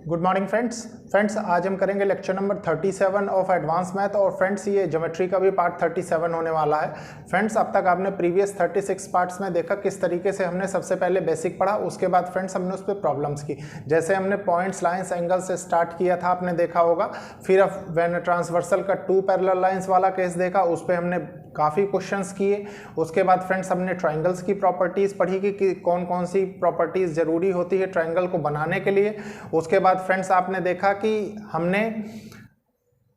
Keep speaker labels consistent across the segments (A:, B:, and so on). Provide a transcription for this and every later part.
A: Good morning friends आज हम करेंगे lecture number 37 of advance math. और फ्रेंड्स ये ज्योमेट्री का भी पार्ट 37 होने वाला है। फ्रेंड्स अब तक आपने प्रीवियस 36 पार्ट्स में देखा किस तरीके से हमने सबसे पहले बेसिक पढ़ा, उसके बाद फ्रेंड्स हमने उस पर प्रॉब्लम्स की। जैसे हमने पॉइंट्स, लाइंस, एंगल से स्टार्ट किया था, आपने देखा होगा। फिर अब व्हेन ट्रांसवर्सल का 2 पैरेलल लाइंस वाला केस देखा, उस पर हमने काफ़ी क्वेश्चंस किए। उसके बाद फ्रेंड्स हमने ट्राइंगल्स की प्रॉपर्टीज़ पढ़ी कि कौन कौन सी प्रॉपर्टीज़ ज़रूरी होती है ट्राइंगल को बनाने के लिए। उसके बाद फ्रेंड्स आपने देखा कि हमने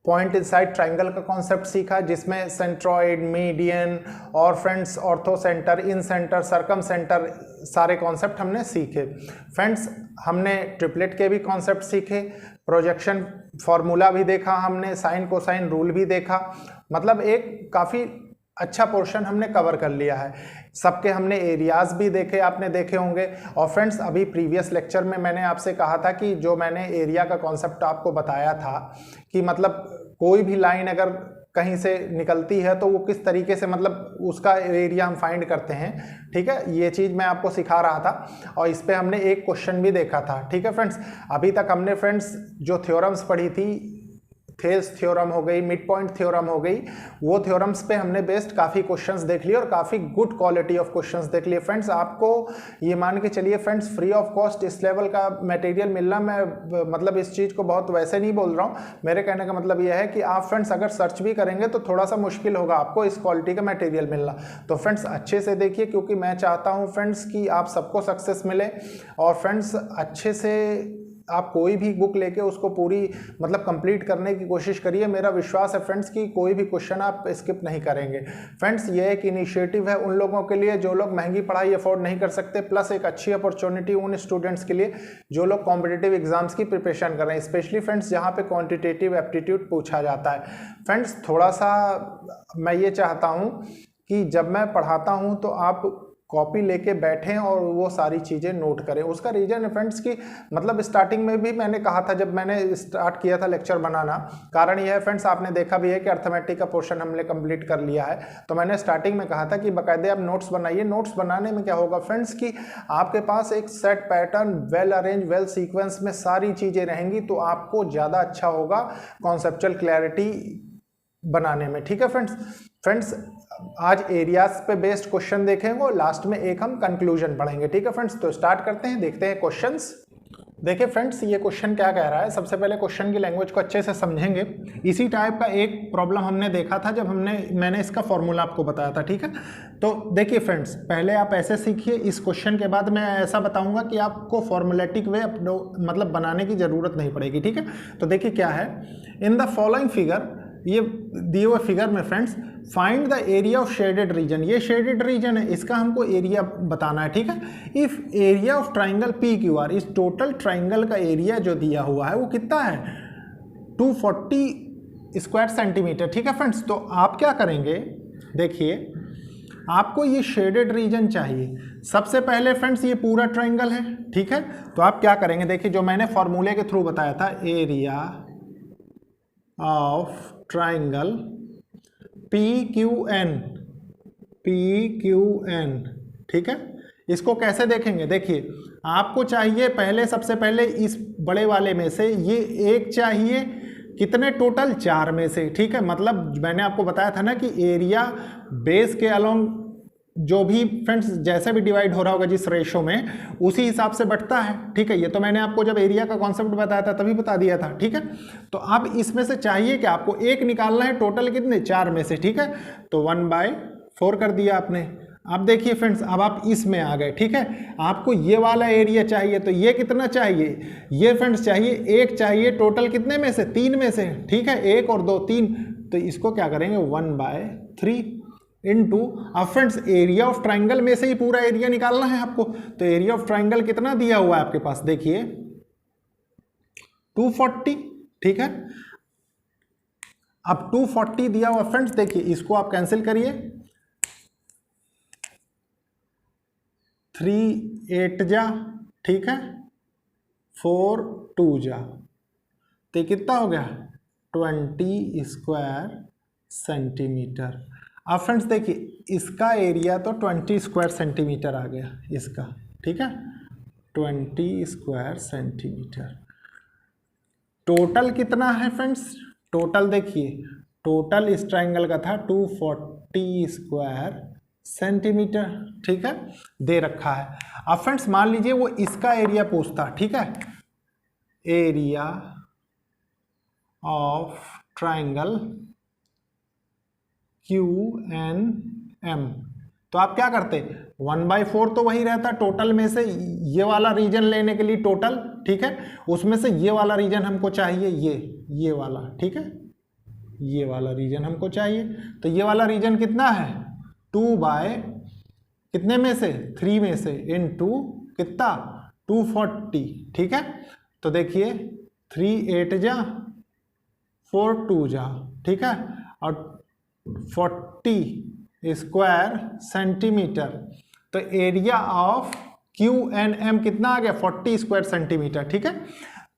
A: पॉइंट इनसाइड ट्राइंगल का कॉन्सेप्ट सीखा, जिसमें सेंट्रॉइड, मीडियन और फ्रेंड्स ऑर्थो सेंटर, इन सेंटर, सर्कम सेंटर, सारे कॉन्सेप्ट हमने सीखे। फ्रेंड्स हमने ट्रिपलेट के भी कॉन्सेप्ट सीखे, प्रोजेक्शन फार्मूला भी देखा हमने, साइन कोसाइन रूल भी देखा। मतलब एक काफ़ी अच्छा पोर्शन हमने कवर कर लिया है। सबके हमने एरियाज भी देखे, आपने देखे होंगे। और फ्रेंड्स अभी प्रीवियस लेक्चर में मैंने आपसे कहा था कि जो मैंने एरिया का कॉन्सेप्ट आपको बताया था कि मतलब कोई भी लाइन अगर कहीं से निकलती है तो वो किस तरीके से मतलब उसका एरिया हम फाइंड करते हैं, ठीक है, ये चीज़ मैं आपको सिखा रहा था। और इस पे हमने एक क्वेश्चन भी देखा था, ठीक है फ्रेंड्स। अभी तक हमने फ्रेंड्स जो थ्योरम्स पढ़ी थी, थेल्स थ्योरम हो गई, मिड पॉइंट थ्योरम हो गई, वो थ्योरम्स पे हमने बेस्ड काफ़ी क्वेश्चंस देख लिए और काफ़ी गुड क्वालिटी ऑफ क्वेश्चंस देख लिए। फ्रेंड्स आपको ये मान के चलिए फ्रेंड्स, फ्री ऑफ कॉस्ट इस लेवल का मटेरियल मिलना, मैं मतलब इस चीज़ को बहुत वैसे नहीं बोल रहा हूँ। मेरे कहने का मतलब यह है कि आप फ्रेंड्स अगर सर्च भी करेंगे तो थोड़ा सा मुश्किल होगा आपको इस क्वालिटी का मटेरियल मिलना। तो फ्रेंड्स अच्छे से देखिए, क्योंकि मैं चाहता हूँ फ्रेंड्स कि आप सबको सक्सेस मिले। और फ्रेंड्स अच्छे से आप कोई भी बुक लेके उसको पूरी मतलब कंप्लीट करने की कोशिश करिए। मेरा विश्वास है फ्रेंड्स कि कोई भी क्वेश्चन आप स्किप नहीं करेंगे। फ्रेंड्स ये एक इनिशिएटिव है उन लोगों के लिए जो लोग महंगी पढ़ाई अफोर्ड नहीं कर सकते, प्लस एक अच्छी अपॉर्चुनिटी उन स्टूडेंट्स के लिए जो लोग कॉम्पिटिटिव एग्जाम्स की प्रिपरेशन कर रहे हैं, स्पेशली फ्रेंड्स जहाँ पे क्वान्टिटेटिव एप्टीट्यूड पूछा जाता है। फ्रेंड्स थोड़ा सा मैं ये चाहता हूँ कि जब मैं पढ़ाता हूँ तो आप कॉपी लेके बैठें और वो सारी चीज़ें नोट करें। उसका रीज़न है फ्रेंड्स कि मतलब स्टार्टिंग में भी मैंने कहा था जब मैंने स्टार्ट किया था लेक्चर बनाना, कारण यह है फ्रेंड्स, आपने देखा भी है कि अर्थमेटिक का पोर्शन हमने कंप्लीट कर लिया है। तो मैंने स्टार्टिंग में कहा था कि बाकायदे आप नोट्स बनाइए। नोट्स बनाने में क्या होगा फ्रेंड्स कि आपके पास एक set pattern, well arrange, well sequence में सारी चीज़ें रहेंगी, तो आपको ज़्यादा अच्छा होगा कॉन्सेप्चुअल क्लैरिटी बनाने में, ठीक है फ्रेंड्स आज एरियाज पे बेस्ड क्वेश्चन देखेंगे और लास्ट में एक हम कंक्लूजन पढ़ेंगे, ठीक है फ्रेंड्स। तो स्टार्ट करते हैं, देखते हैं क्वेश्चंस। देखिए फ्रेंड्स ये क्वेश्चन क्या कह रहा है। सबसे पहले क्वेश्चन की लैंग्वेज को अच्छे से समझेंगे। इसी टाइप का एक प्रॉब्लम हमने देखा था जब मैंने इसका फॉर्मूला आपको बताया था, ठीक है। तो देखिए फ्रेंड्स, पहले आप ऐसे सीखिए। इस क्वेश्चन के बाद मैं ऐसा बताऊंगा कि आपको फॉर्मुलेटिक वे मतलब बनाने की जरूरत नहीं पड़ेगी, ठीक है। तो देखिए क्या है, इन द फॉलोइंग फिगर, ये दिए हुए फिगर में friends, find the area of shaded region. ये शेडेड रीजन है, इसका हमको एरिया बताना है, ठीक है। If area of triangle P Q R, इस टोटल ट्राइंगल का एरिया जो दिया हुआ है वो कितना है, 240 स्क्वायर सेंटीमीटर, ठीक है फ्रेंड्स। तो आप क्या करेंगे, देखिए आपको ये शेडेड रीजन चाहिए। सबसे पहले फ्रेंड्स ये पूरा ट्राइंगल है, ठीक है। तो आप क्या करेंगे, देखिए जो मैंने फॉर्मूले के थ्रू बताया था, एरिया ऑफ ट्राइंगल PQN, ठीक है। इसको कैसे देखेंगे, देखिए आपको चाहिए पहले, सबसे पहले इस बड़े वाले में से ये एक चाहिए, कितने टोटल, 4 में से, ठीक है। मतलब मैंने आपको बताया था ना कि एरिया बेस के अलोंग जो भी फ्रेंड्स जैसे भी डिवाइड हो रहा होगा जिस रेशो में, उसी हिसाब से बढ़ता है, ठीक है। ये तो मैंने आपको जब एरिया का कॉन्सेप्ट बताया था तभी बता दिया था, ठीक है। तो अब इसमें से चाहिए कि आपको एक निकालना है, टोटल कितने, 4 में से, ठीक है। तो 1/4 कर दिया आपने। अब देखिए फ्रेंड्स, अब आप इसमें आ गए, ठीक है। आपको ये वाला एरिया चाहिए, तो ये कितना चाहिए, ये फ्रेंड्स चाहिए, एक चाहिए, टोटल कितने में से, 3 में से, ठीक है। 1 और 2 3, तो इसको क्या करेंगे 1/3 इनटू, अब फ्रेंड्स एरिया ऑफ ट्राइंगल में से ही पूरा एरिया निकालना है आपको। तो एरिया ऑफ ट्राइंगल कितना दिया हुआ है आपके पास, देखिए 240, ठीक है। अब 240 दिया हुआ फ्रेंड्स, देखिए इसको आप कैंसिल करिए, 3 8 जा, ठीक है, 4 2 जा, तो कितना हो गया 20 स्क्वायर सेंटीमीटर। अब फ्रेंड्स देखिए इसका एरिया तो 20 स्क्वायर सेंटीमीटर आ गया इसका, ठीक है, 20 स्क्वायर सेंटीमीटर। टोटल कितना है फ्रेंड्स, टोटल देखिए, टोटल इस ट्राइंगल का था 240 स्क्वायर सेंटीमीटर, ठीक है, दे रखा है। अब फ्रेंड्स मान लीजिए वो इसका एरिया पूछता, ठीक है, एरिया ऑफ ट्राइंगल QNM, तो आप क्या करते, 1/4 तो वही रहता टोटल में से, ये वाला रीजन लेने के लिए टोटल, ठीक है, उसमें से ये वाला रीजन हमको चाहिए, ये वाला, ठीक है, ये वाला रीजन हमको चाहिए। तो ये वाला रीजन कितना है, 2 बाय कितने में से, 3 में से, इनटू कितना 240, ठीक है। तो देखिए 3 8 जा 4 2 जा, ठीक है, और 40 स्क्वायर सेंटीमीटर। तो एरिया ऑफ QNM कितना आ गया, 40 स्क्वायर सेंटीमीटर, ठीक है।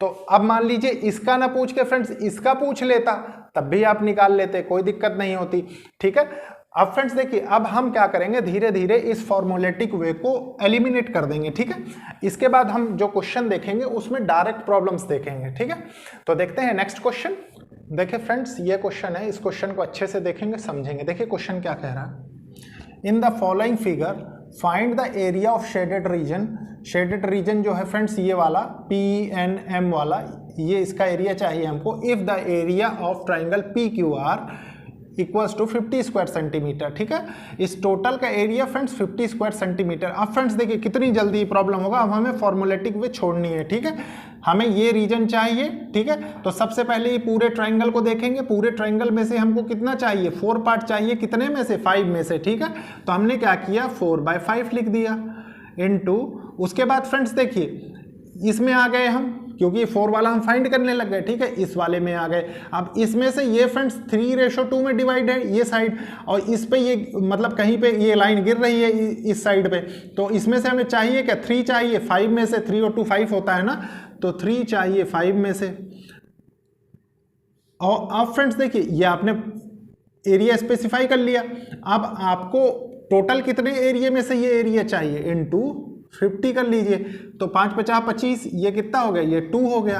A: तो अब मान लीजिए इसका ना पूछ के फ्रेंड्स इसका पूछ लेता, तब भी आप निकाल लेते, कोई दिक्कत नहीं होती, ठीक है। अब फ्रेंड्स देखिए, अब हम क्या करेंगे, धीरे धीरे इस फॉर्मूलेटिक वे को एलिमिनेट कर देंगे, ठीक है। इसके बाद हम जो क्वेश्चन देखेंगे उसमें डायरेक्ट प्रॉब्लम्स देखेंगे, ठीक है। तो देखते हैं नेक्स्ट क्वेश्चन। देखिए फ्रेंड्स ये क्वेश्चन है, इस क्वेश्चन को अच्छे से देखेंगे, समझेंगे। देखिए क्वेश्चन क्या कह रहा है, in the following figure find the area of shaded reason. Shaded region जो है फ्रेंड्स ये वाला PNM वाला, ये इसका एरिया चाहिए हमको। If the area of triangle PQR equals to 50 square centimetre, ठीक है। इस टोटल का एरिया फ्रेंड्स 50 स्क्वायर सेंटीमीटर। अब फ्रेंड्स देखिए कितनी जल्दी प्रॉब्लम होगा, अब हमें फॉर्मूलेटिक वे छोड़नी है, ठीक है। हमें ये रीजन चाहिए, ठीक है। तो सबसे पहले ये पूरे ट्राइंगल को देखेंगे, पूरे ट्राइंगल में से हमको कितना चाहिए, 4 पार्ट चाहिए, कितने में से, 5 में से, ठीक है। तो हमने क्या किया, 4/5 लिख दिया, इनटू उसके बाद फ्रेंड्स देखिए इसमें आ गए हम, क्योंकि 4 वाला हम फाइंड करने लग गए, ठीक है, इस वाले में आ गए। अब इसमें से ये फ्रेंड्स 3:2 में डिवाइड है ये साइड, और इस पे ये मतलब कहीं पे ये लाइन गिर रही है इस साइड पे, तो इसमें से हमें चाहिए क्या, 3 चाहिए, 5 में से 3 और 2 5 होता है ना, तो 3 चाहिए 5 में से। और अब फ्रेंड्स देखिए ये आपने एरिया स्पेसिफाई कर लिया, अब आपको टोटल कितने एरिया में से ये एरिया चाहिए, इनटू 50 कर लीजिए। तो 5 50 25, ये कितना हो गया, ये 2 हो गया,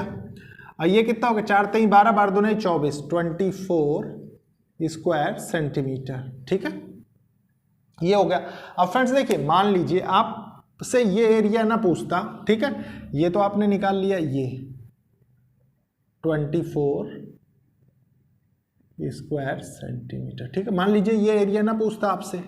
A: और ये कितना हो गया, 4 3 12 12 2 24, 24 स्क्वायर सेंटीमीटर, ठीक है, ये हो गया। अब फ्रेंड्स देखिए मान लीजिए आपसे ये एरिया ना पूछता, ठीक है, ये तो आपने निकाल लिया, ये 24 स्क्वायर सेंटीमीटर, ठीक है। मान लीजिए ये एरिया ना पूछता आपसे,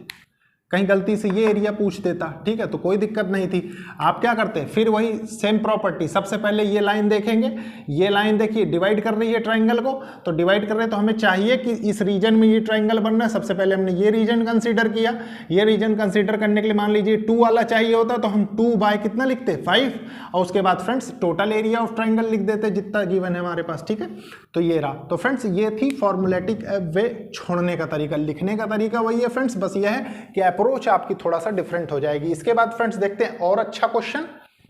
A: कहीं गलती से ये एरिया पूछ देता, ठीक है, तो कोई दिक्कत नहीं थी। आप क्या करते हैं, फिर वही सेम प्रॉपर्टी, सबसे पहले ये लाइन देखेंगे, ये लाइन देखिए डिवाइड कर रही है ट्राइंगल को, तो डिवाइड कर रहे हैं, तो हमें चाहिए कि इस रीजन में ये ट्राइंगल बनना है। सबसे पहले हमने ये रीजन कंसीडर किया, ये रीजन कंसीडर करने के लिए मान लीजिए 2 वाला चाहिए होता, तो हम 2 बाय कितना लिखते, 5, और उसके बाद friends total area of triangle लिख देते जितना गिवन है हमारे पास, ठीक है। तो ये रहा। तो फ्रेंड्स ये थी फॉर्मूलेटिक वे छोड़ने का तरीका, लिखने का तरीका वही है फ्रेंड्स, बस यह है कि अप्रोच आपकी थोड़ा सा डिफरेंट हो जाएगी। इसके बाद फ्रेंड्स देखते हैं और अच्छा क्वेश्चन।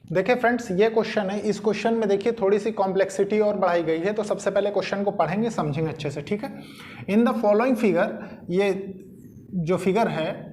A: देखिए फ्रेंड्स ये क्वेश्चन है, इस क्वेश्चन में देखिए थोड़ी सी कॉम्प्लेक्सिटी और बढ़ाई गई है, तो सबसे पहले क्वेश्चन को पढ़ेंगे, समझेंगे अच्छे से, ठीक है। इन द फॉलोइंग फिगर, ये जो फिगर है,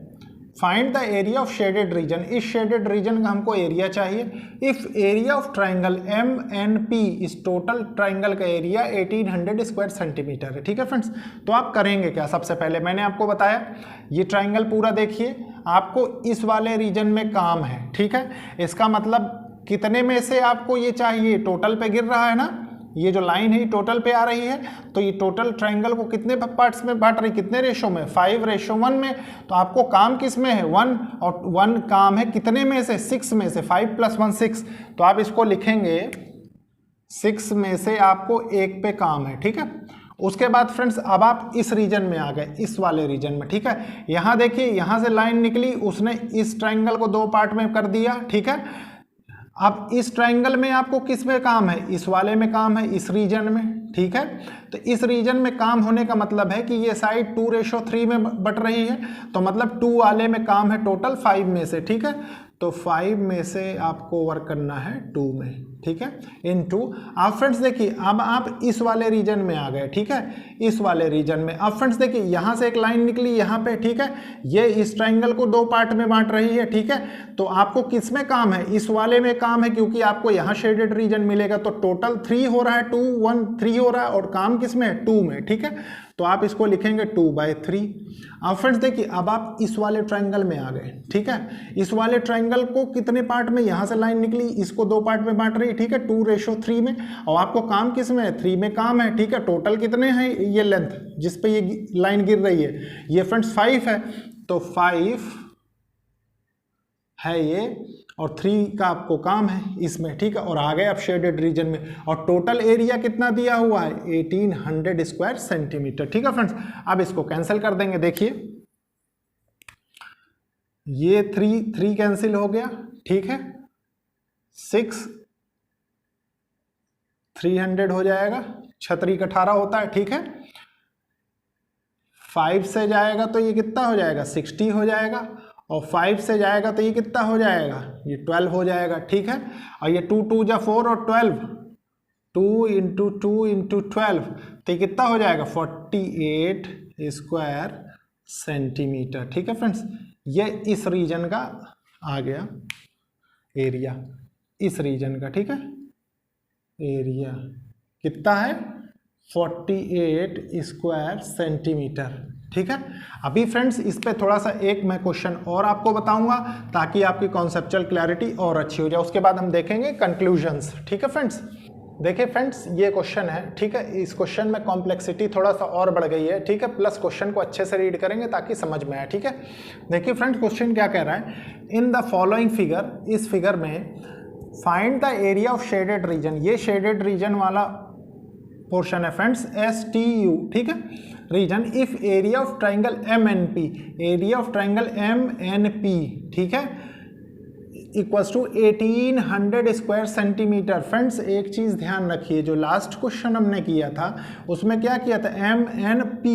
A: find the area of shaded reason. इस शेडेड रीजन का हमको एरिया चाहिए। If area of triangle MNP, इस टोटल ट्राइंगल का एरिया 1800 स्क्वायर सेंटीमीटर है, ठीक है फ्रेंड्स। तो आप करेंगे क्या, सबसे पहले मैंने आपको बताया ये ट्राइंगल पूरा देखिए, आपको इस वाले रीजन में काम है, ठीक है। इसका मतलब कितने में से आपको ये चाहिए, टोटल पे गिर रहा है ना, ये जो लाइन है टोटल पे आ रही है, तो ये टोटल ट्राइंगल को कितने पार्ट्स में बांट रही, कितने रेशो में, 5:1 में। तो आपको काम किस में है, 1, और 1 काम है कितने में से, 6 में से, 5 + 1 6। तो आप इसको लिखेंगे 6 में से आपको 1 पे काम है, ठीक है। उसके बाद फ्रेंड्स अब आप इस रीजन में आ गए, इस वाले रीजन में, ठीक है। यहाँ देखिए यहाँ से लाइन निकली, उसने इस ट्राइंगल को 2 पार्ट में कर दिया, ठीक है। अब इस ट्राइंगल में आपको किस में काम है, इस वाले में काम है, इस रीजन में, ठीक है। तो इस रीजन में काम होने का मतलब है कि ये साइड 2:3 में बट रही है, तो मतलब 2 वाले में काम है टोटल 5 में से, ठीक है। तो 5 में से आपको वर्क करना है 2 में, ठीक है, इनटू। अब फ्रेंड्स देखिए, अब आप इस वाले रीजन में आ गए, ठीक है, इस वाले रीजन में। अब फ्रेंड्स देखिए, यहाँ से एक लाइन निकली यहाँ पे, ठीक है, ये इस ट्राइंगल को 2 पार्ट में बांट रही है, ठीक है। तो आपको किस में काम है? इस वाले में काम है, क्योंकि आपको यहाँ शेडेड रीजन मिलेगा। तो टोटल 3 हो रहा है, 2 1 3 हो रहा है, और काम किस में है? 2 में, ठीक है। तो आप इसको लिखेंगे 2/3। अब फ्रेंड्स देखिए, अब आप इस वाले ट्राइंगल में आ गए, ठीक है। इस वाले ट्राइंगल को कितने पार्ट में? यहाँ से लाइन निकली, इसको 2 पार्ट में बांट रही है, ठीक है, 2:3 में। और आपको काम किस में है? 3 में काम है, ठीक है। टोटल कितने हैं ये लेंथ जिस पे ये लाइन गिर रही है? ये फ्रेंड्स 5 है, तो 5 है ये, और 3 का आपको काम है इसमें, ठीक है। और आ गए आप शेडेड रीजन में, और टोटल एरिया कितना दिया हुआ है? 1800 स्क्वायर सेंटीमीटर, ठीक है फ्रेंड्स। अब इसको कैंसिल कर देंगे, देखिए ये 3 कैंसिल हो गया, ठीक है, 6 300 हो जाएगा, 6 18 होता है, ठीक है। 5 से जाएगा तो ये कितना हो जाएगा? 60 हो जाएगा, और 5 से जाएगा तो ये कितना हो जाएगा? ये 12 हो जाएगा, ठीक है। और ये 2 2 जा 4 और 12, 2 × 2 × 12, तो ये कितना हो जाएगा? 48 स्क्वायर सेंटीमीटर, ठीक है फ्रेंड्स। ये इस रीजन का आ गया एरिया, इस रीजन का, ठीक है। एरिया कितना है? 48 स्क्वायर सेंटीमीटर, ठीक है। अभी फ्रेंड्स इस पे थोड़ा सा एक मैं क्वेश्चन और आपको बताऊंगा, ताकि आपकी कॉन्सेप्चुअल क्लैरिटी और अच्छी हो जाए। उसके बाद हम देखेंगे कंक्लूजन्स, ठीक है फ्रेंड्स। देखिए फ्रेंड्स, ये क्वेश्चन है, ठीक है। इस क्वेश्चन में कॉम्प्लेक्सिटी थोड़ा सा और बढ़ गई है, ठीक है। प्लस क्वेश्चन को अच्छे से रीड करेंगे ताकि समझ में आए, ठीक है। देखिए फ्रेंड्स, क्वेश्चन क्या कह रहा है? इन द फॉलोइंग फिगर, इस फिगर में find the area of shaded region, ये शेडेड रीजन वाला पोर्शन है फ्रेंड्स, STU, ठीक है, region. If area of triangle MNP, area of triangle MNP, ठीक है, equals to 1800 square centimetre. Friends एक चीज ध्यान रखिए, जो लास्ट क्वेश्चन हमने किया था उसमें क्या किया था? MNP,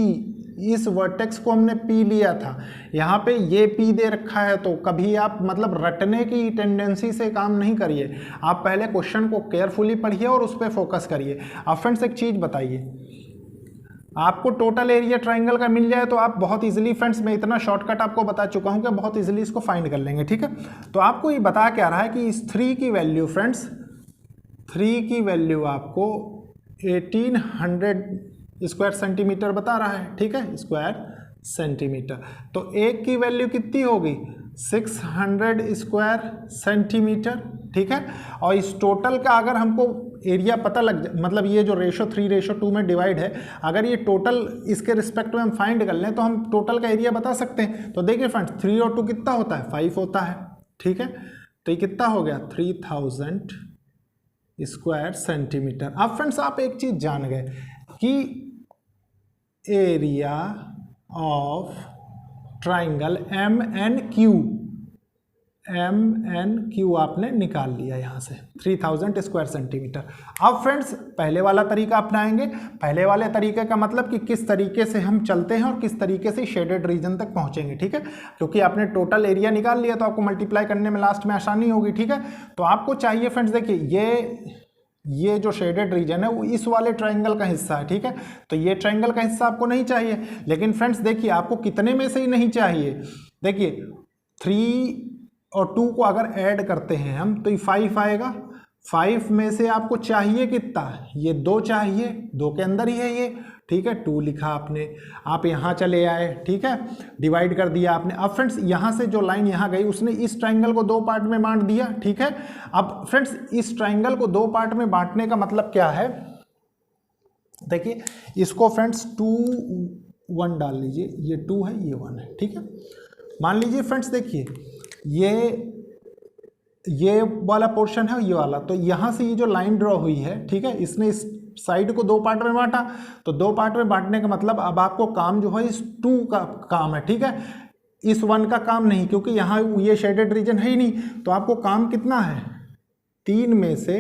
A: इस वर्टेक्स को हमने P लिया था, यहाँ पे ये P दे रखा है। तो कभी आप मतलब रटने की टेंडेंसी से काम नहीं करिए, आप पहले क्वेश्चन को केयरफुली पढ़िए और उस पर फोकस करिए। अब फ्रेंड्स एक चीज़ बताइए, आपको टोटल एरिया ट्राइंगल का मिल जाए तो आप बहुत इजीली, फ्रेंड्स मैं इतना शॉर्टकट आपको बता चुका हूँ कि बहुत इजीली इसको फाइंड कर लेंगे, ठीक है। तो आपको ये बता क्या रहा है कि इस 3 की वैल्यू फ्रेंड्स, 3 की वैल्यू आपको 1800 स्क्वायर सेंटीमीटर बता रहा है, ठीक है, स्क्वायर सेंटीमीटर। तो 1 की वैल्यू कितनी होगी? 600 स्क्वायर सेंटीमीटर, ठीक है। और इस टोटल का अगर हमको एरिया पता लग जाए, मतलब ये जो 3:2 में डिवाइड है, अगर ये टोटल इसके रिस्पेक्ट में हम फाइंड कर लें तो हम टोटल का एरिया बता सकते हैं। तो देखिए फ्रेंड्स, 3 और 2 कितना होता है? 5 होता है, ठीक है। तो ये कितना हो गया? 3000 स्क्वायर सेंटीमीटर। अब फ्रेंड्स आप एक चीज जान गए कि एरिया ऑफ ट्राइंगल MNQ आपने निकाल लिया यहाँ से 3000 स्क्वायर सेंटीमीटर। अब फ्रेंड्स पहले वाला तरीका अपनाएंगे। पहले वाले तरीके का मतलब कि किस तरीके से हम चलते हैं और किस तरीके से शेडेड रीजन तक पहुँचेंगे, ठीक है। क्योंकि आपने टोटल एरिया निकाल लिया तो आपको मल्टीप्लाई करने में लास्ट में आसानी होगी, ठीक है। तो आपको चाहिए फ्रेंड्स, देखिए ये जो शेडेड रीजन है वो इस वाले ट्राइंगल का हिस्सा है, ठीक है। तो ये ट्राइंगल का हिस्सा आपको नहीं चाहिए। लेकिन फ्रेंड्स देखिए, आपको कितने में से ही नहीं चाहिए? देखिए 3 और 2 को अगर ऐड करते हैं हम तो ये 5 आएगा। 5 में से आपको चाहिए कितना? ये 2 चाहिए, 2 के अंदर ही है ये, ठीक है। 2 लिखा आपने, आप यहाँ चले आए, ठीक है, डिवाइड कर दिया आपने। अब फ्रेंड्स यहाँ से जो लाइन यहाँ गई उसने इस ट्राइंगल को 2 पार्ट में बांट दिया, ठीक है। अब फ्रेंड्स इस ट्राइंगल को 2 पार्ट में बांटने का मतलब क्या है? देखिए इसको फ्रेंड्स 2 1 डाल लीजिए, ये 2 है, ये 1 है, ठीक है। मान लीजिए फ्रेंड्स, देखिए ये वाला पोर्शन है, ये वाला, तो यहाँ से ये जो लाइन ड्रॉ हुई है, ठीक है, इसने इस साइड को 2 पार्ट में बांटा। तो 2 पार्ट में बांटने का मतलब अब आपको काम जो है इस 2 का काम है, ठीक है, इस 1 का काम नहीं, क्योंकि यहाँ ये शेडेड रीजन है ही नहीं। तो आपको काम कितना है? 3 में से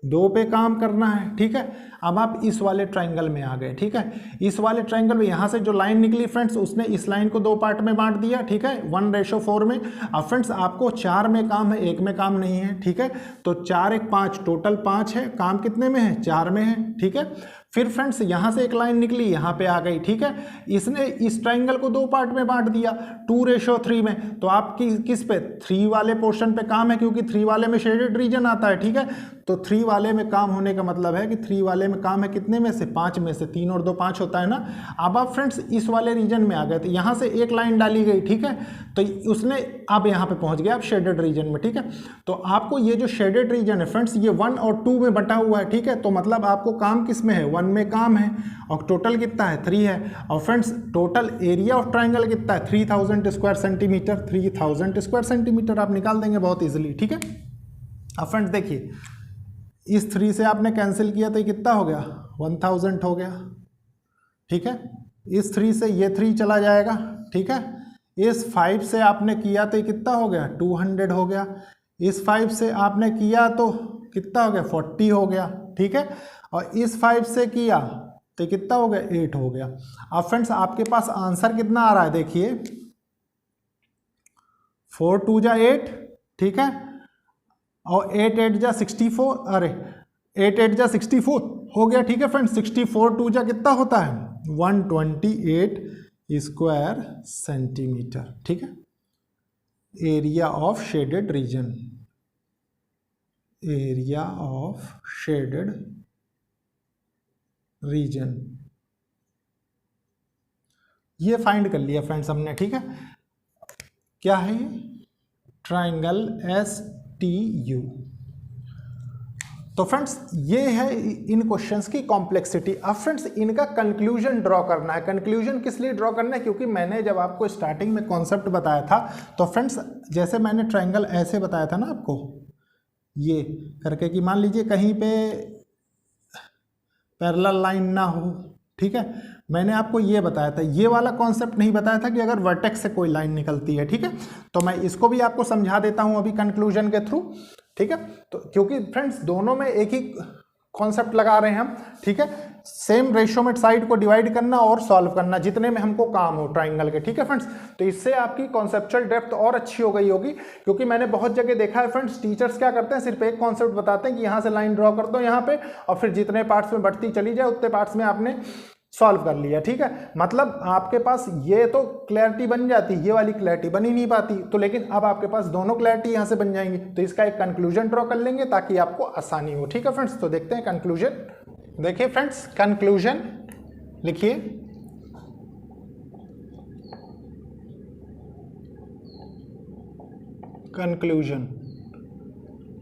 A: 2 पे काम करना है, ठीक है। अब आप इस वाले ट्राइंगल में आ गए, ठीक है। इस वाले ट्राइंगल में यहाँ से जो लाइन निकली फ्रेंड्स, उसने इस लाइन को 2 पार्ट में बांट दिया, ठीक है, 1:4 में। अब फ्रेंड्स आपको 4 में काम है, 1 में काम नहीं है, ठीक है। तो 4 1 5, टोटल 5 है, काम कितने में है, 4 में है, ठीक है। फिर फ्रेंड्स यहाँ से एक लाइन निकली, यहाँ पे आ गई, ठीक है। इसने इस ट्राइंगल को 2 पार्ट में बांट दिया 2:3 में। तो आपकी किस पे, 3 वाले पोर्शन पे काम है, क्योंकि 3 वाले में शेडेड रीजन आता है, ठीक है। तो 3 वाले में काम होने का मतलब है कि 3 वाले में काम है कितने में से, 5 में से। 3 और 2 5 होता है ना। अब आप फ्रेंड्स इस वाले रीजन में आ गए, तो यहाँ से एक लाइन डाली गई, ठीक है। तो उसने अब यहाँ पे पहुँच गया आप शेडेड रीजन में, ठीक है। तो आपको ये जो शेडेड रीजन है फ्रेंड्स, ये 1 और 2 में बटा हुआ है, ठीक है। तो मतलब आपको काम किस में है, 1 में काम है, और टोटल कितना है, 3 है। और friends total area of triangle कितना है, 3000 स्क्वायर सेंटीमीटर। 3000 स्क्वायर सेंटीमीटर आप निकाल देंगे बहुत इजीली, ठीक है। अब फ्रेंड्स देखिए, इस 3 से आपने कैंसिल किया तो ये कितना हो गया, 1000 हो गया, ठीक है। इस 3 से ये 3 चला जाएगा, ठीक है। इस 5 से आपने किया तो ये कितना हो गया, 200 हो गया। इस 5 से आपने किया तो कितना हो गया, 40 हो गया, ठीक है। और इस 5 से किया तो कितना हो गया, 8 हो गया। अब फ्रेंड्स आपके पास आंसर कितना आ रहा है, देखिए 4 2 जा 8, ठीक है। और 8 8 जा 64, अरे 8 8 जा 64 हो गया, ठीक है फ्रेंड्स। 64 2 जा कितना होता है, 128 स्क्वायर सेंटीमीटर, ठीक है। Area of shaded reason, area of shaded region, ये फाइंड कर लिया फ्रेंड्स हमने, ठीक है। क्या है ये, ट्राइंगल STU। तो फ्रेंड्स ये है इन क्वेश्चंस की कॉम्प्लेक्सिटी। अब फ्रेंड्स इनका कंक्लूजन ड्रॉ करना है। कंक्लूजन किस लिए ड्रॉ करना है, क्योंकि मैंने जब आपको स्टार्टिंग में कॉन्सेप्ट बताया था, तो फ्रेंड्स जैसे मैंने ट्राइंगल ऐसे बताया था ना आपको, ये करके कि मान लीजिए कहीं पे पैरेलल लाइन ना हो, ठीक है। मैंने आपको ये बताया था, ये वाला कॉन्सेप्ट नहीं बताया था कि अगर वर्टेक्स से कोई लाइन निकलती है, ठीक है। तो मैं इसको भी आपको समझा देता हूं अभी कंक्लूजन के थ्रू, ठीक है। तो क्योंकि फ्रेंड्स दोनों में एक ही कॉन्सेप्ट लगा रहे हैं हम, ठीक है। सेम रेशियो में साइड को डिवाइड करना और सॉल्व करना, जितने में हमको काम हो ट्राइंगल के, ठीक है फ्रेंड्स। तो इससे आपकी कॉन्सेप्चुअल डेप्थ और अच्छी हो गई होगी, क्योंकि मैंने बहुत जगह देखा है फ्रेंड्स, टीचर्स क्या करते हैं, सिर्फ एक कॉन्सेप्ट बताते हैं कि यहाँ से लाइन ड्रॉ कर दो यहाँ पे, और फिर जितने पार्ट्स में बढ़ती चली जाए उतने पार्ट्स में आपने सॉल्व कर लिया, ठीक है। मतलब आपके पास ये तो क्लैरिटी बन जाती, ये वाली क्लैरिटी बन ही नहीं पाती। तो लेकिन अब आपके पास दोनों क्लैरिटी यहाँ से बन जाएंगी, तो इसका एक कंक्लूजन ड्रॉ कर लेंगे ताकि आपको आसानी हो, ठीक है फ्रेंड्स। तो देखते हैं कंक्लूजन। देखिए फ्रेंड्स कंक्लूजन लिखिए,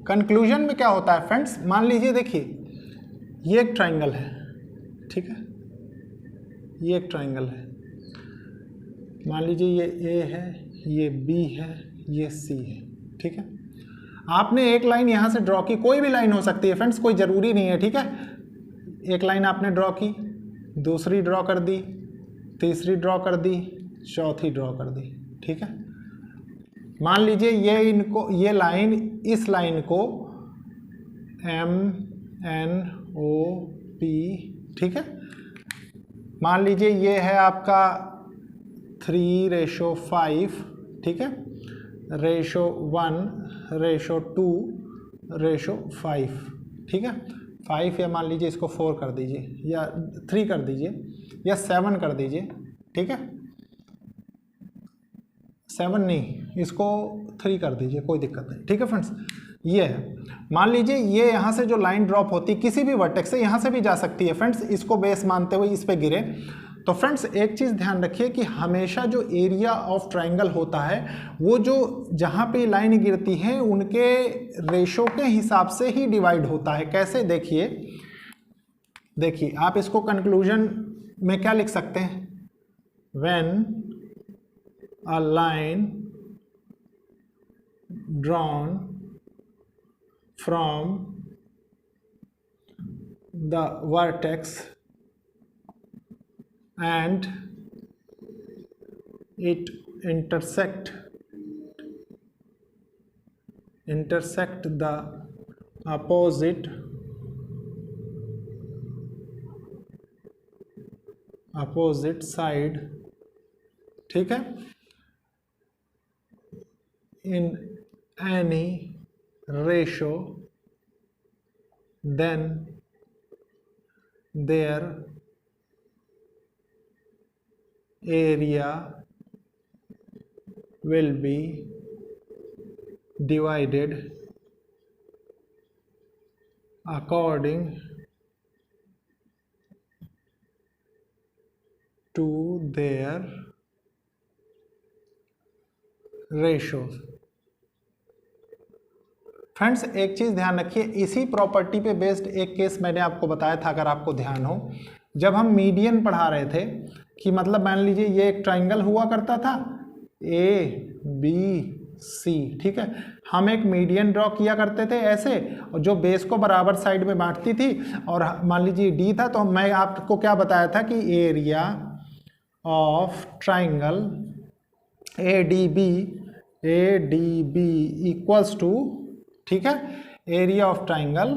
A: कंक्लूजन में क्या होता है फ्रेंड्स, मान लीजिए देखिए ये एक ट्राइंगल है, ठीक है, ये एक ट्राइंगल है। मान लीजिए ये A है, ये B है, ये C है, ठीक है। आपने एक लाइन यहाँ से ड्रॉ की, कोई भी लाइन हो सकती है फ्रेंड्स, कोई ज़रूरी नहीं है, ठीक है। एक लाइन आपने ड्रॉ की, दूसरी ड्रॉ कर दी, तीसरी ड्रॉ कर दी, चौथी ड्रॉ कर दी, ठीक है। मान लीजिए ये लाइन, इस लाइन को MNOP, ठीक है। मान लीजिए ये है आपका 3:5, ठीक है, (1:2:5), ठीक है। 5 या मान लीजिए इसको 4 कर दीजिए, या 3 कर दीजिए, या 7 कर दीजिए, ठीक है। 7 नहीं, इसको 3 कर दीजिए, कोई दिक्कत नहीं, ठीक है फ्रेंड्स। ये है, मान लीजिए ये यहाँ से जो लाइन ड्रॉप होती है किसी भी वर्टेक्स से, यहाँ से भी जा सकती है फ्रेंड्स, इसको बेस मानते हुए इस पे गिरे। तो फ्रेंड्स एक चीज़ ध्यान रखिए कि हमेशा जो एरिया ऑफ ट्राइंगल होता है, वो जो जहाँ पे लाइन गिरती है उनके रेशो के हिसाब से ही डिवाइड होता है। कैसे, देखिए आप इसको कंक्लूजन में क्या लिख सकते हैं, when a line drawn from the vertex and it intersect the opposite opposite side, ठीक है, in any ratio then their area will be divided according to their ratios। Friends एक चीज़ ध्यान रखिए, इसी प्रॉपर्टी पे बेस्ड एक केस मैंने आपको बताया था, अगर आपको ध्यान हो, जब हम मीडियन पढ़ा रहे थे कि मतलब मान लीजिए ये एक ट्राइंगल हुआ करता था ABC, ठीक है, हम एक मीडियन ड्रॉ किया करते थे ऐसे, और जो बेस को बराबर साइड में बांटती थी, और मान लीजिए D था, तो मैं आपको क्या बताया था कि area of triangle ADB equals to, ठीक है, एरिया ऑफ ट्राइंगल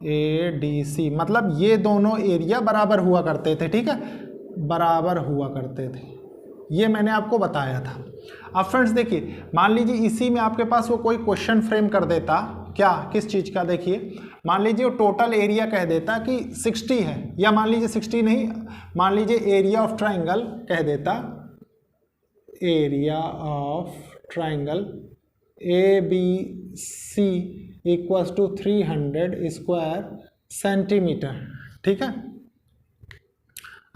A: ADC, मतलब ये दोनों एरिया बराबर हुआ करते थे, ठीक है, बराबर हुआ करते थे, ये मैंने आपको बताया था। अब फ्रेंड्स देखिए, मान लीजिए इसी में आपके पास वो कोई क्वेश्चन फ्रेम कर देता, क्या, किस चीज़ का, देखिए मान लीजिए वो टोटल एरिया कह देता कि 60 है, या मान लीजिए 60 नहीं, मान लीजिए एरिया ऑफ ट्राइंगल कह देता, area of triangle ABC equals to 300 square centimetre, ठीक है।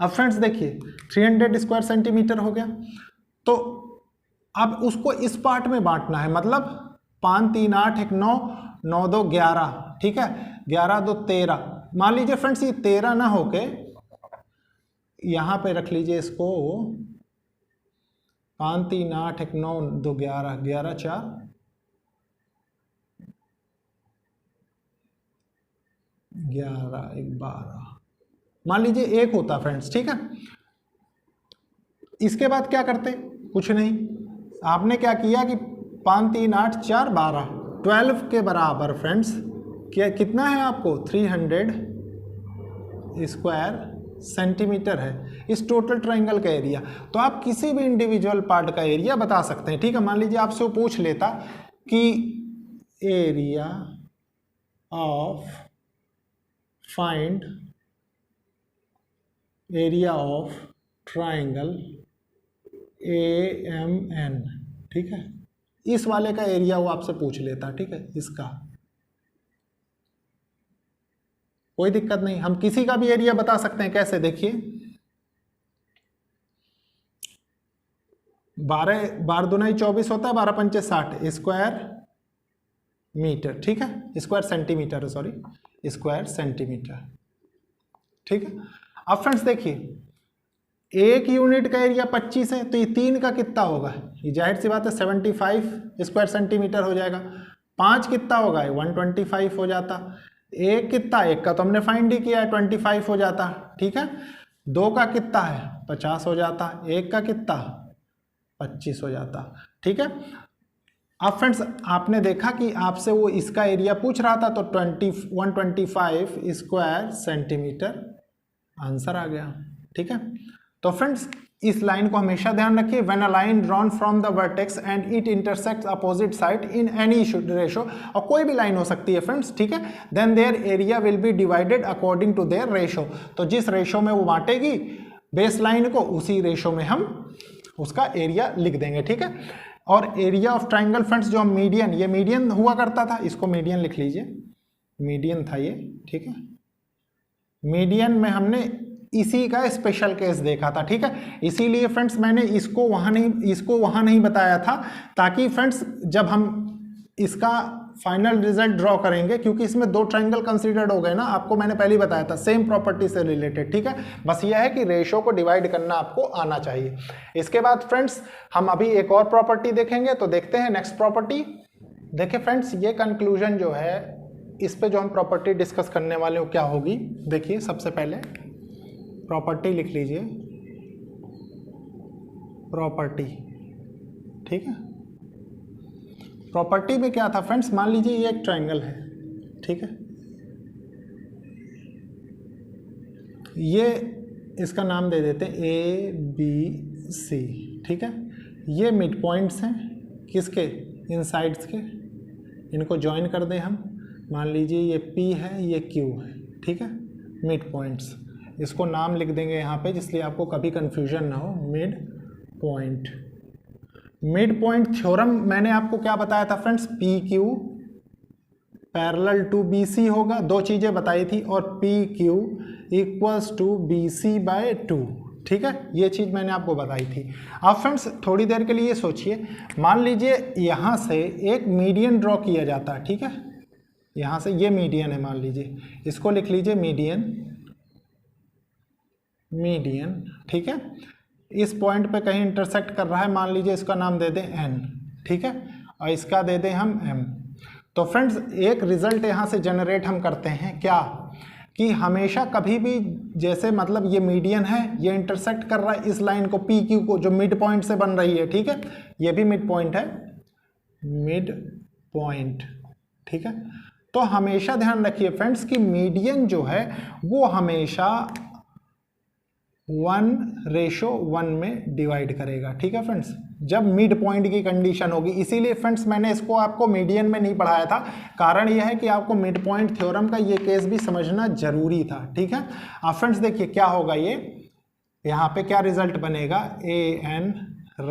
A: अब फ्रेंड्स देखिए 300 स्क्वायर सेंटीमीटर हो गया, तो अब उसको इस पार्ट में बांटना है, मतलब 5 3 8 1 9 9 2 11, ठीक है, 11 2 13, मान लीजिए फ्रेंड्स ये 13 ना होके यहाँ पे रख लीजिए इसको, 5 3 8 1 9 2 11, 11 4 11 1 12, मान लीजिए 1 होता फ्रेंड्स, ठीक है। इसके बाद क्या करते, कुछ नहीं, आपने क्या किया कि 5 3 8 4 12 12 के बराबर फ्रेंड्स क्या, कितना है आपको, 300 स्क्वायर सेंटीमीटर है इस टोटल ट्राइंगल का एरिया। तो आप किसी भी इंडिविजुअल पार्ट का एरिया बता सकते हैं, ठीक है। मान लीजिए आपसे वो पूछ लेता कि area of, find area of triangle AMN, ठीक है, इस वाले का एरिया वो आपसे पूछ लेता, ठीक है, इसका कोई दिक्कत नहीं, हम किसी का भी एरिया बता सकते हैं। कैसे, देखिए 12 12 दूना 24 होता है, 12 पंचे 60 स्क्वायर मीटर, ठीक है, square centimetre, sorry square centimetre, ठीक है। अब फ्रेंड्स देखिए एक यूनिट का एरिया 25 है, तो ये 3 का कितना होगा, ये जाहिर सी बात है 75 स्क्वायर सेंटीमीटर हो जाएगा। 5 कितना होगा, 125 हो जाता। एक कितना, एक का तो हमने फाइंड ही किया है, 25 हो जाता, ठीक है। 2 का कितना है, 50 हो जाता। 1 का कितना, 25 हो जाता, ठीक है। अब फ्रेंड्स आपने देखा कि आपसे वो इसका एरिया पूछ रहा था, तो 125 स्क्वायर सेंटीमीटर आंसर आ गया, ठीक है। तो फ्रेंड्स इस लाइन को हमेशा ध्यान रखिए, when a line drawn from the vertex and it intersects opposite side in any ratio, और कोई भी लाइन हो सकती है फ्रेंड्स, ठीक है, then their area will be divided according to their ratio. तो जिस रेशो में वो बांटेगी बेस लाइन को, उसी रेशो में हम उसका एरिया लिख देंगे, ठीक है। और एरिया ऑफ ट्राइंगल फ्रेंड्स जो हम मीडियन, ये मीडियन हुआ करता था, इसको मीडियन लिख लीजिए, मीडियन था ये, ठीक है। मीडियन में हमने इसी का स्पेशल केस देखा था, ठीक है, इसीलिए फ्रेंड्स मैंने इसको वहाँ नहीं बताया था, ताकि फ्रेंड्स जब हम इसका फाइनल रिजल्ट ड्रॉ करेंगे, क्योंकि इसमें 2 ट्राइंगल कंसीडर्ड हो गए ना, आपको मैंने पहले ही बताया था, सेम प्रॉपर्टी से रिलेटेड, ठीक है। बस यह है कि रेशो को डिवाइड करना आपको आना चाहिए। इसके बाद फ्रेंड्स हम अभी एक और प्रॉपर्टी देखेंगे, तो देखते हैं नेक्स्ट प्रॉपर्टी। देखिए फ्रेंड्स ये कंक्लूजन जो है, इस पे जो हम प्रॉपर्टी डिस्कस करने वाले हो क्या होगी, देखिए सबसे पहले प्रॉपर्टी लिख लीजिए, प्रॉपर्टी, ठीक है। प्रॉपर्टी में क्या था फ्रेंड्स, मान लीजिए ये एक ट्राइंगल है, ठीक है, ये इसका नाम दे देते हैं ए बी सी, ठीक है। ये मिड पॉइंट्स हैं किसके, इन साइड्स के, इनको ज्वाइन कर दें हम। मान लीजिए ये P है, ये Q है, ठीक है, मिड पॉइंट्स। इसको नाम लिख देंगे यहाँ पे जिसलिए आपको कभी कंफ्यूजन ना हो। Mid point, mid point theorem मैंने आपको क्या बताया था friends, PQ parallel to BC होगा, दो चीज़ें बताई थी, और PQ इक्वल्स टू BC/2, ठीक है, ये चीज़ मैंने आपको बताई थी। अब फ्रेंड्स थोड़ी देर के लिए सोचिए, मान लीजिए यहाँ से एक मीडियन ड्रॉ किया जाता है, ठीक है, यहाँ से ये मीडियन है, मान लीजिए इसको लिख लीजिए मीडियन, मीडियन, ठीक है, इस पॉइंट पे कहीं इंटरसेक्ट कर रहा है, मान लीजिए इसका नाम दे दें N, ठीक है, और इसका दे दें हम M। तो फ्रेंड्स एक रिजल्ट यहाँ से जनरेट हम करते हैं क्या, कि हमेशा कभी भी जैसे मतलब ये मीडियन है, ये इंटरसेक्ट कर रहा है इस लाइन को PQ को जो मिड पॉइंट से बन रही है, ठीक है, ये भी मिड पॉइंट है, मिड पॉइंट, ठीक है। तो हमेशा ध्यान रखिए फ्रेंड्स कि मीडियन जो है वो हमेशा 1:1 में डिवाइड करेगा, ठीक है फ्रेंड्स, जब मिड पॉइंट की कंडीशन होगी। इसीलिए फ्रेंड्स मैंने इसको आपको मीडियन में नहीं पढ़ाया था, कारण यह है कि आपको मिड पॉइंट थ्योरम का ये केस भी समझना जरूरी था, ठीक है। अब फ्रेंड्स देखिए क्या होगा, ये यहाँ पे क्या रिजल्ट बनेगा, AN/NM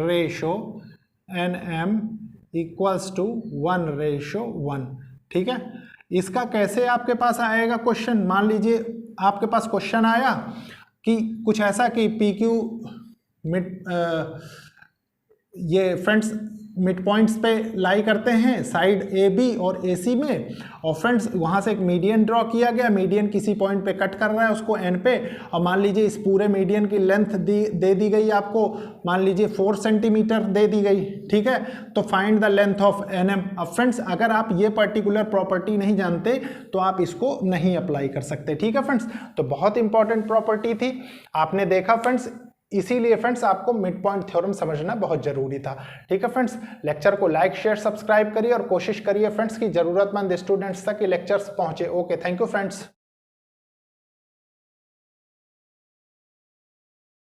A: इक्वल्स टू 1:1, ठीक है। इसका कैसे आपके पास आएगा क्वेश्चन, मान लीजिए आपके पास क्वेश्चन आया कि कुछ ऐसा कि PQ मिड ये फ्रेंड्स मिड पॉइंट्स पे लाई करते हैं साइड AB और AC में, और फ्रेंड्स वहाँ से एक मीडियन ड्रॉ किया गया, मीडियन किसी पॉइंट पे कट कर रहा है उसको N पे, और मान लीजिए इस पूरे मीडियन की लेंथ दे दी गई आपको, मान लीजिए 4 सेंटीमीटर दे दी गई, ठीक है। तो find the length of NM। अब फ्रेंड्स अगर आप ये पर्टिकुलर प्रॉपर्टी नहीं जानते तो आप इसको नहीं अप्लाई कर सकते, ठीक है फ्रेंड्स। तो बहुत इंपॉर्टेंट प्रॉपर्टी थी, आपने देखा फ्रेंड्स, इसीलिए फ्रेंड्स आपको मिड पॉइंट थ्योरम समझना बहुत जरूरी था, ठीक है फ्रेंड्स। लेक्चर को लाइक शेयर सब्सक्राइब करिए और कोशिश करिए फ्रेंड्स कि जरूरतमंद स्टूडेंट्स तक ये लेक्चर्स पहुंचे। Okay, thank you friends.